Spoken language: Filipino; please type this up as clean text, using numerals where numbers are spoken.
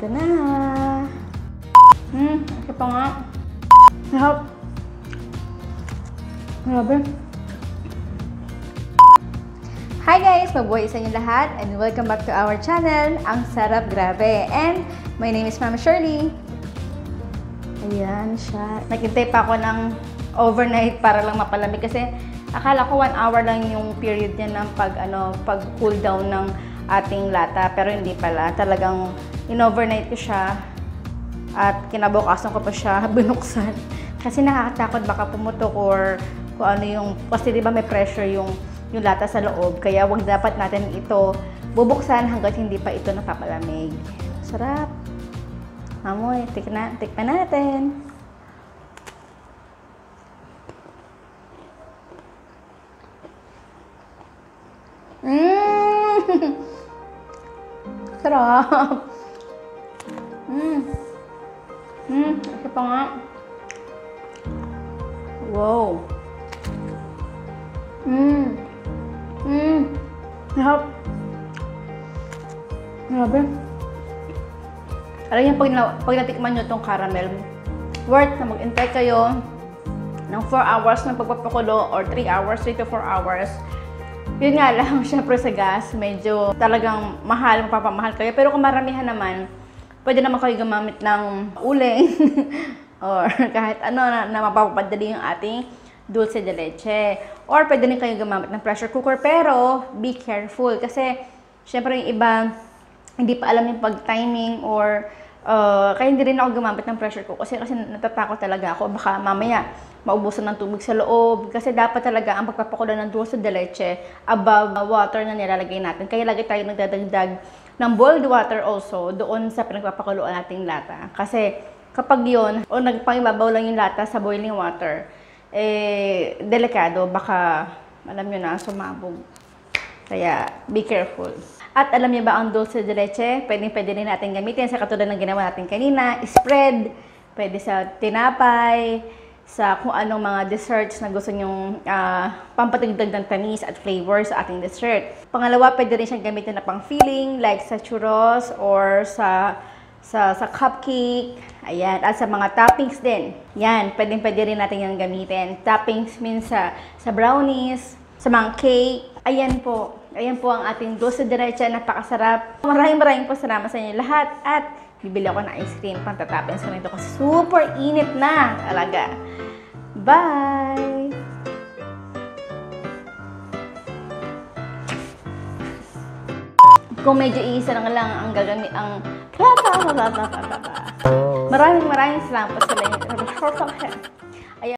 Ito na. Ito pa nga. Sarap. Grabe. Hi guys! Mabuhay sa inyo lahat and welcome back to our channel, Ang Sarap Grabe. And my name is Ma'am Shirley. Ayan siya. Naghintay pa ako ng overnight para lang mapalamig kasi akala ko 1 hour lang yung period niya ng pag cool down ng ating lata. Pero hindi pala. Talagang in-overnight ko siya at kinabukasan ko pa siya binuksan. Kasi nakakatakot baka pumutok or kung ano yung, kasi diba may pressure yung lata sa loob. Kaya wag dapat natin ito bubuksan hanggat hindi pa ito napapalamig. Sarap. Mamoy, tikman natin. Sarap. Ito pa nga. Wow. Sarap. Grabe. Alam niyo, pag natikman nyo itong caramel, worth na mag-intay kayo ng 4 hours ng pagpapakulo or 3 hours, 3 to 4 hours. Yun nga lang, syempre sa gas, medyo talagang mahal, mapapamahal kayo. Pero kung maramihan naman, pwede naman kayo gumamit ng uling or kahit ano na mapapadali yung ating dulce de leche. Or pwede rin kayo gumamit ng pressure cooker, pero be careful kasi syempre yung iba hindi pa alam yung pag-timing or kaya hindi rin ako gumamit ng pressure cooker kasi natatakot talaga ako baka mamaya maubusan ng tubig sa loob kasi dapat talaga ang pagpapakulo ng dulce de leche above water na nilalagay natin. Kaya lagi tayo nagdadagdag ng boiled water also doon sa pinagpapakuluan nating lata. Kasi kapag yun o nagpangibabaw lang yung lata sa boiling water, delikado, baka alam nyo na, sumabog. Kaya be careful. At alam niyo ba ang dulce de leche, pwede rin natin gamitin sa katulad ng ginawa natin kanina, spread, pwede sa tinapay, sa kung anong mga desserts na gusto nyong pampatigdag ng tamis at flavor sa ating dessert. Pangalawa, pwede rin siyang gamitin na pang filling like sa churros or sa cupcake. Ayan, at sa mga toppings din. Yan, pwede rin natin yung gamitin. Toppings means sa brownies, sa mga cake. Ayan po ang ating dulce de leche. Napakasarap. Maraming po salamat sa inyo lahat. At bibili ako ng ice cream pang tatapin sa nito kasi super init na talaga. Bye! Kung medyo iisa lang ang gagamit ang maraming salamat sa inyo.